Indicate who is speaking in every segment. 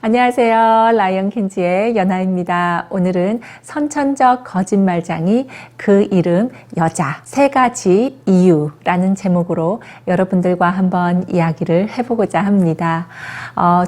Speaker 1: 안녕하세요. 라이언 켄지의 연아입니다. 오늘은 선천적 거짓말쟁이 그 이름 여자 세 가지 이유라는 제목으로 여러분들과 한번 이야기를 해보고자 합니다.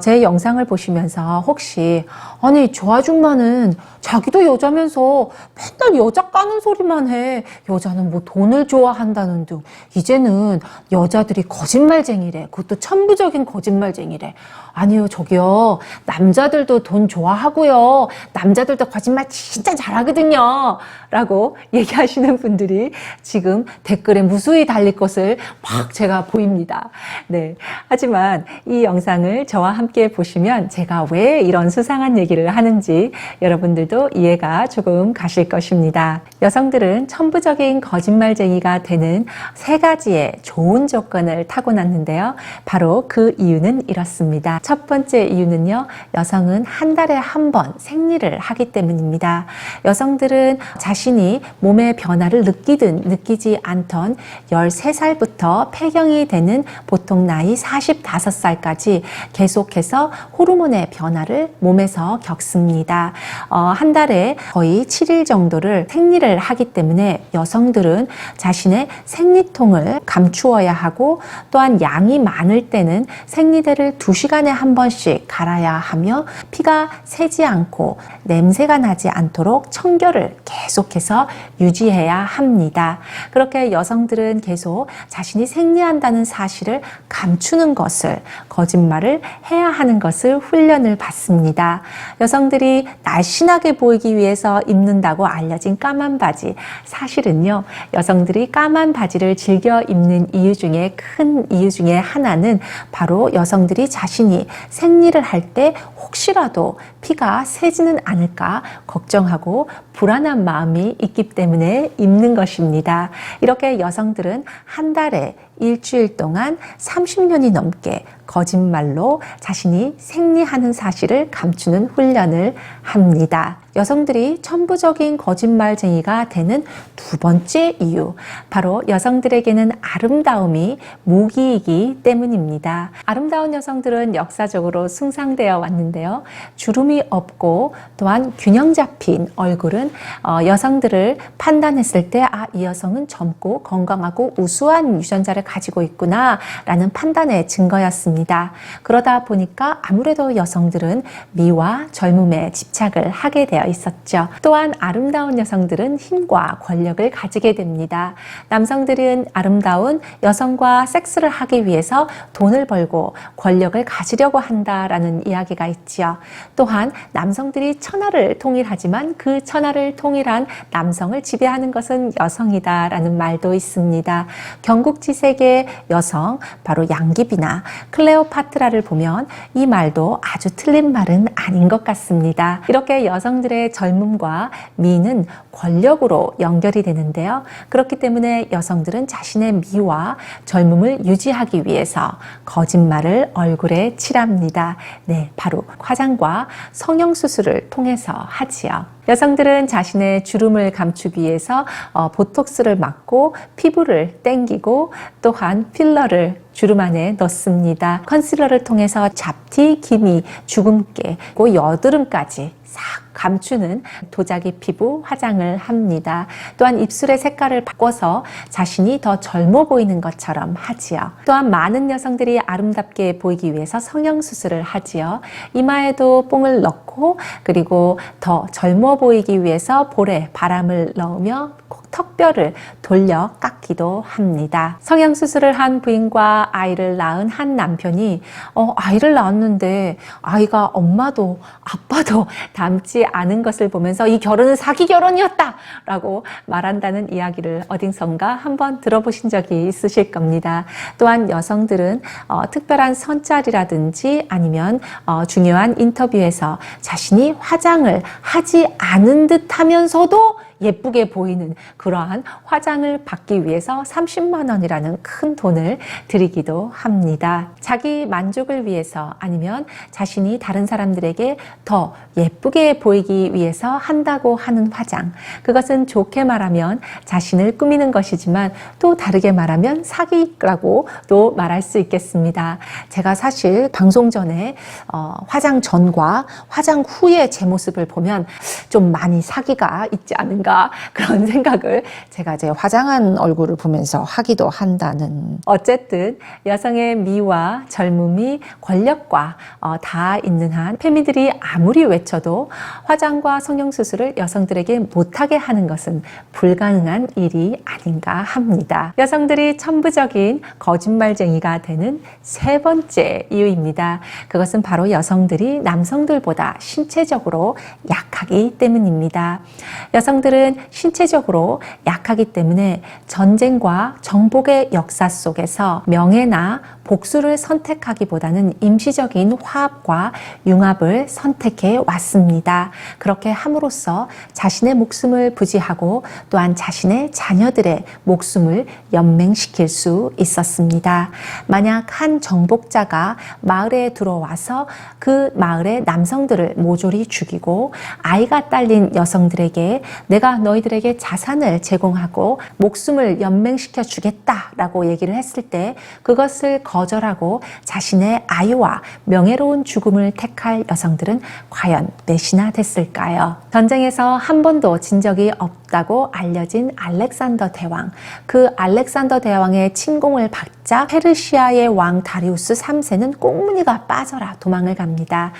Speaker 1: 제 영상을 보시면서 혹시 아니 저 아줌마는 자기도 여자면서 맨날 여자 까는 소리만 해. 여자는 뭐 돈을 좋아한다는 등 이제는 여자들이 거짓말쟁이래. 그것도 천부적인 거짓말쟁이래. 아니요, 저기요. 남자들도 돈 좋아하고요. 남자들도 거짓말 진짜 잘하거든요. 라고 얘기하시는 분들이 지금 댓글에 무수히 달릴 것을 막 제가 보입니다. 네. 하지만 이 영상을 저와 함께 보시면 제가 왜 이런 수상한 얘기를 하는지 여러분들도 이해가 조금 가실 것입니다. 여성들은 천부적인 거짓말쟁이가 되는 세 가지의 좋은 조건을 타고났는데요. 바로 그 이유는 이렇습니다. 첫 번째 이유는요, 여성은 한 달에 한 번 생리를 하기 때문입니다. 여성들은 자신이 몸의 변화를 느끼든 느끼지 않던 13살부터 폐경이 되는 보통 나이 45살까지 계속해서 호르몬의 변화를 몸에서 겪습니다. 한 달에 거의 7일 정도를 생리를 하기 때문에 여성들은 자신의 생리통을 감추어야 하고 또한 양이 많을 때는 생리대를 2시간에 한 번씩 갈아야 하며 피가 새지 않고 냄새가 나지 않도록 청결을 계속해서 유지해야 합니다. 그렇게 여성들은 계속 자신이 생리한다는 사실을 감추는 것을, 거짓말을 해야 하는 것을 훈련을 받습니다. 여성들이 날씬하게 보이기 위해서 입는다고 알려진 까만 바지, 사실은요, 여성들이 까만 바지를 즐겨 입는 이유 중에 큰 이유 중에 하나는 바로 여성들이 자신이 생리를 할 때 혹시라도 피가 새지는 않을까 걱정하고 불안한 마음이 있기 때문에 입는 것입니다. 이렇게 여성들은 한 달에 일주일 동안 30년이 넘게 거짓말로 자신이 생리하는 사실을 감추는 훈련을 합니다. 여성들이 천부적인 거짓말쟁이가 되는 두 번째 이유, 바로 여성들에게는 아름다움이 무기이기 때문입니다. 아름다운 여성들은 역사적으로 숭상되어 왔는데요. 주름이 없고 또한 균형 잡힌 얼굴은 여성들을 판단했을 때 이 여성은 젊고 건강하고 우수한 유전자를 가지고 있구나 라는 판단의 증거였습니다. 그러다 보니까 아무래도 여성들은 미와 젊음에 집착을 하게 되어 있었죠. 또한 아름다운 여성들은 힘과 권력을 가지게 됩니다. 남성들은 아름다운 여성과 섹스를 하기 위해서 돈을 벌고 권력을 가지려고 한다라는 이야기가 있죠. 또한 남성들이 천하를 통일하지만 그 천하를 통일한 남성을 지배하는 것은 여성이다라는 말도 있습니다. 경국지색의 여성, 바로 양귀비나 클레오파트라를 보면 이 말도 아주 틀린 말은 아닌 것 같습니다. 이렇게 여성들의 젊음과 미는 권력으로 연결이 되는데요. 그렇기 때문에 여성들은 자신의 미와 젊음을 유지하기 위해서 거짓말을 얼굴에 칠합니다. 네, 바로 화장과 성형수술을 통해서 하지요. 여성들은 자신의 주름을 감추기 위해서 보톡스를 맞고 피부를 땡기고 또한 필러를 주름 안에 넣습니다. 컨실러를 통해서 잡티, 기미, 주근깨, 그리고 여드름까지 싹 감추는 도자기 피부 화장을 합니다. 또한 입술의 색깔을 바꿔서 자신이 더 젊어 보이는 것처럼 하지요. 또한 많은 여성들이 아름답게 보이기 위해서 성형수술을 하지요. 이마에도 뽕을 넣고 그리고 더 젊어 보이기 위해서 볼에 바람을 넣으며 턱뼈를 돌려 깎기도 합니다. 성형수술을 한 부인과 아이를 낳은 한 남편이 아이를 낳았는데 아이가 엄마도 아빠도 닮지 않은 것을 보면서 이 결혼은 사기 결혼이었다 라고 말한다는 이야기를 어딘선가 한번 들어보신 적이 있으실 겁니다. 또한 여성들은 특별한 선짤이라든지 아니면 중요한 인터뷰에서 자신이 화장을 하지 않은 듯 하면서도 예쁘게 보이는 그러한 화장을 받기 위해서 30만 원이라는 큰 돈을 들이기도 합니다. 자기 만족을 위해서 아니면 자신이 다른 사람들에게 더 예쁘게 보이기 위해서 한다고 하는 화장. 그것은 좋게 말하면 자신을 꾸미는 것이지만 또 다르게 말하면 사기라고 또 말할 수 있겠습니다. 제가 사실 방송 전에 화장 전과 화장 후의 제 모습을 보면 좀 많이 사기가 있지 않은가 그런 생각을 제가 제 화장한 얼굴을 보면서 하기도 한다는. 어쨌든 여성의 미와 젊음이 권력과 다 있는 한 페미들이 아무리 외쳐도 화장과 성형수술을 여성들에게 못하게 하는 것은 불가능한 일이 아닌가 합니다. 여성들이 천부적인 거짓말쟁이가 되는 세 번째 이유입니다. 그것은 바로 여성들이 남성들보다 신체적으로 약하기 때문입니다. 여성들은 신체적으로 약하기 때문에 전쟁과 정복의 역사 속에서 명예나 복수를 선택하기보다는 임시적인 화합과 융합을 선택해 왔습니다. 그렇게 함으로써 자신의 목숨을 부지하고 또한 자신의 자녀들의 목숨을 연맹시킬 수 있었습니다. 만약 한 정복자가 마을에 들어와서 그 마을의 남성들을 모조리 죽이고 아이가 딸린 여성들에게 내가 너희들에게 자산을 제공하고 목숨을 연맹시켜 주겠다라고 얘기를 했을 때 그것을 거절하고 자신의 아이와 명예로운 죽음을 택할 여성들은 과연 몇이나 됐을까요? 전쟁에서 한 번도 진 적이 없다고 알려진 알렉산더 대왕. 그 알렉산더 대왕의 침공을 받자 페르시아의 왕 다리우스 3세는 꽁무니가 빠져라 도망을 갑니다.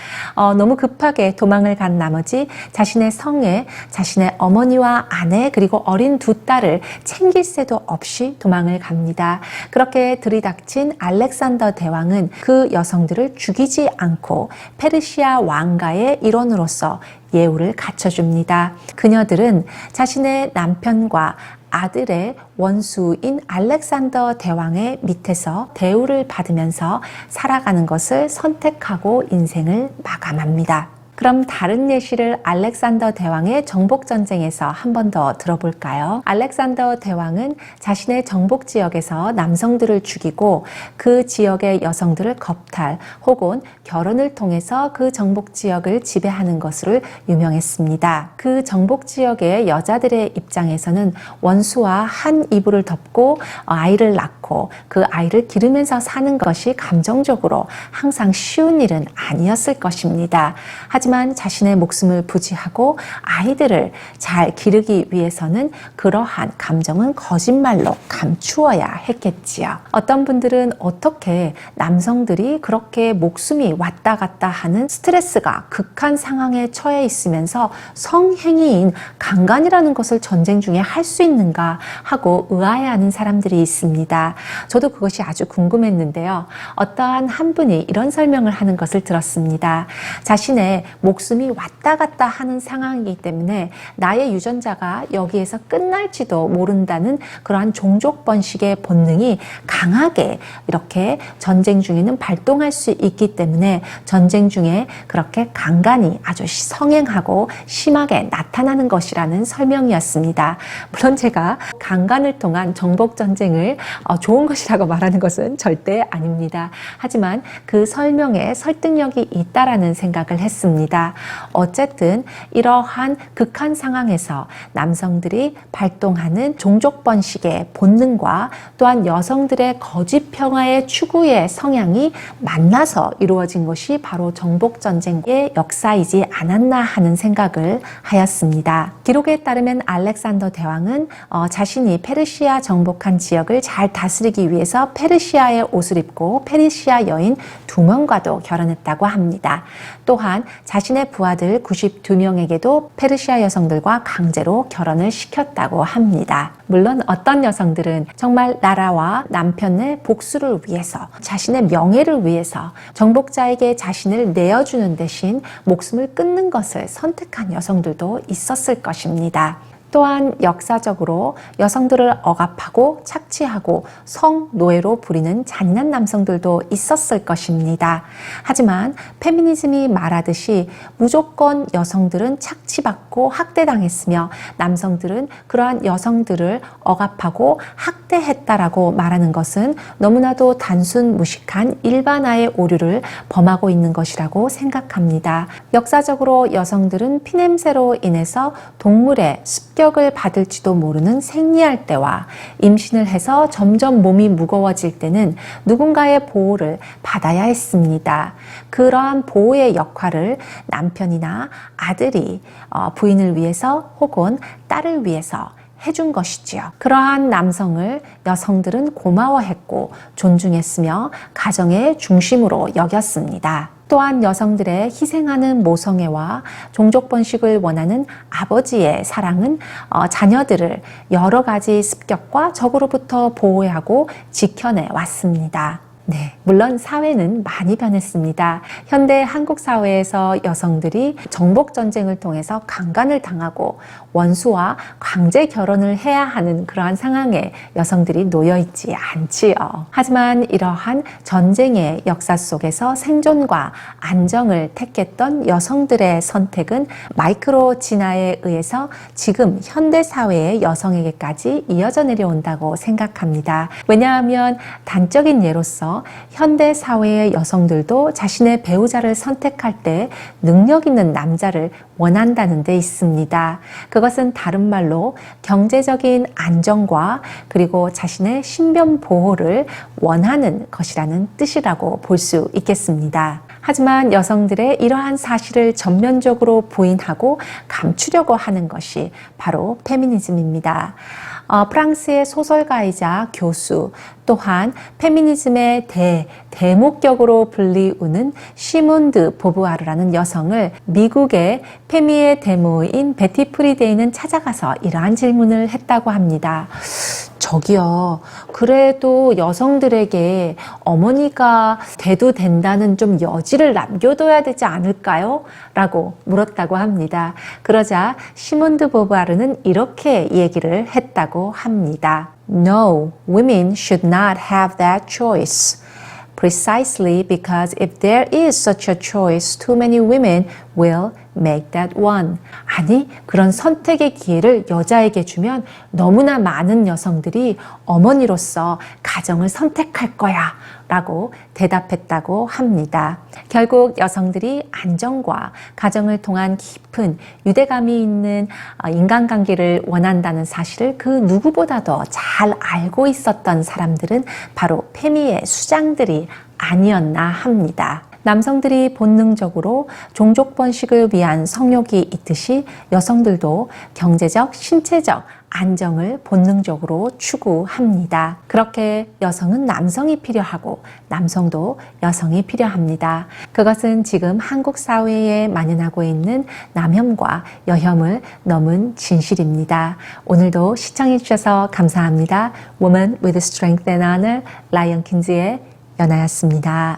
Speaker 1: 너무 급하게 도망을 간 나머지 자신의 성에 자신의 어머니와 아내 그리고 어린 두 딸을 챙길 새도 없이 도망을 갑니다. 그렇게 들이닥친 알렉산더 대왕은 그 여성들을 죽이지 않고 페르시아 왕가의 일원으로서 예우를 갖춰줍니다. 그녀들은 자신의 남편과 아들의 원수인 알렉산더 대왕의 밑에서 대우를 받으면서 살아가는 것을 선택하고 인생을 마감합니다. 그럼 다른 예시를 알렉산더 대왕의 정복전쟁에서 한 번 더 들어볼까요? 알렉산더 대왕은 자신의 정복 지역에서 남성들을 죽이고 그 지역의 여성들을 겁탈 혹은 결혼을 통해서 그 정복 지역을 지배하는 것으로 유명했습니다. 그 정복 지역의 여자들의 입장에서는 원수와 한 이불을 덮고 아이를 낳고 그 아이를 기르면서 사는 것이 감정적으로 항상 쉬운 일은 아니었을 것입니다. 하지만 자신의 목숨을 부지하고 아이들을 잘 기르기 위해서는 그러한 감정은 거짓말로 감추어야 했겠지요. 어떤 분들은 어떻게 남성들이 그렇게 목숨이 왔다 갔다 하는 스트레스가 극한 상황에 처해 있으면서 성행위인 강간이라는 것을 전쟁 중에 할 수 있는가 하고 의아해하는 사람들이 있습니다. 저도 그것이 아주 궁금했는데요. 어떠한 한 분이 이런 설명을 하는 것을 들었습니다. 자신의 목숨이 왔다 갔다 하는 상황이기 때문에 나의 유전자가 여기에서 끝날지도 모른다는 그러한 종족 번식의 본능이 강하게 이렇게 전쟁 중에는 발동할 수 있기 때문에 전쟁 중에 그렇게 강간이 아주 성행하고 심하게 나타나는 것이라는 설명이었습니다. 물론 제가 강간을 통한 정복 전쟁을 좋은 것이라고 말하는 것은 절대 아닙니다. 하지만 그 설명에 설득력이 있다라는 생각을 했습니다. 어쨌든 이러한 극한 상황에서 남성들이 발동하는 종족 번식의 본능과 또한 여성들의 거짓 평화의 추구의 성향이 만나서 이루어진 것이 바로 정복 전쟁의 역사이지 않았나 하는 생각을 하였습니다. 기록에 따르면 알렉산더 대왕은 자신이 페르시아 정복한 지역을 잘 다스리기 위해서 페르시아의 옷을 입고 페르시아 여인 2명과도 결혼했다고 합니다. 또한 자신의 부하들 92명에게도 페르시아 여성들과 강제로 결혼을 시켰다고 합니다. 물론 어떤 여성들은 정말 나라와 남편의 복수를 위해서 자신의 명예를 위해서 정복자에게 자신을 내어주는 대신 목숨을 끊는 것을 선택한 여성들도 있었을 것입니다. 또한 역사적으로 여성들을 억압하고 착취하고 성노예로 부리는 잔인한 남성들도 있었을 것입니다. 하지만 페미니즘이 말하듯이 무조건 여성들은 착취받고 학대당했으며 남성들은 그러한 여성들을 억압하고 학대했다라고 말하는 것은 너무나도 단순 무식한 일반화의 오류를 범하고 있는 것이라고 생각합니다. 역사적으로 여성들은 피냄새로 인해서 동물의 습격을 받을지도 모르는 생리할 때와 임신을 해서 점점 몸이 무거워질 때는 누군가의 보호를 받아야 했습니다. 그러한 보호의 역할을 남편이나 아들이 부인을 위해서 혹은 딸을 위해서 해준 것이지요. 그러한 남성을 여성들은 고마워했고 존중했으며 가정의 중심으로 여겼습니다. 또한 여성들의 희생하는 모성애와 종족 번식을 원하는 아버지의 사랑은 자녀들을 여러 가지 습격과 적으로부터 보호하고 지켜내 왔습니다. 네, 물론 사회는 많이 변했습니다. 현대 한국 사회에서 여성들이 정복 전쟁을 통해서 강간을 당하고 원수와 강제 결혼을 해야 하는 그러한 상황에 여성들이 놓여 있지 않지요. 하지만 이러한 전쟁의 역사 속에서 생존과 안정을 택했던 여성들의 선택은 마이크로 진화에 의해서 지금 현대 사회의 여성에게까지 이어져 내려온다고 생각합니다. 왜냐하면 단적인 예로서 현대 사회의 여성들도 자신의 배우자를 선택할 때 능력 있는 남자를 원한다는 데 있습니다. 그것은 다른 말로 경제적인 안정과 그리고 자신의 신변 보호를 원하는 것이라는 뜻이라고 볼 수 있겠습니다. 하지만 여성들의 이러한 사실을 전면적으로 부인하고 감추려고 하는 것이 바로 페미니즘입니다. 프랑스의 소설가이자 교수 또한 페미니즘의 대목격으로 불리우는 시몬드 보부아르라는 여성을 미국의 페미의 대모인 베티 프리데이는 찾아가서 이러한 질문을 했다고 합니다. 저기요, 그래도 여성들에게 어머니가 돼도 된다는 좀 여지를 남겨둬야 되지 않을까요? 라고 물었다고 합니다. 그러자 시몬드 보부아르는 이렇게 얘기를 했다고 합니다. No, women should not have that choice. Precisely because if there is such a choice, too many women will make that one. 아니, 그런 선택의 기회를 여자에게 주면 너무나 많은 여성들이 어머니로서 가정을 선택할 거야 라고 대답했다고 합니다. 결국 여성들이 안정과 가정을 통한 깊은 유대감이 있는 인간관계를 원한다는 사실을 그 누구보다도 잘 알고 있었던 사람들은 바로 페미의 수장들이 아니었나 합니다. 남성들이 본능적으로 종족 번식을 위한 성욕이 있듯이 여성들도 경제적, 신체적 안정을 본능적으로 추구합니다. 그렇게 여성은 남성이 필요하고 남성도 여성이 필요합니다. 그것은 지금 한국 사회에 만연하고 있는 남혐과 여혐을 넘은 진실입니다. 오늘도 시청해 주셔서 감사합니다. Woman with Strength and Honor, 라이언 킨즈의 연아였습니다.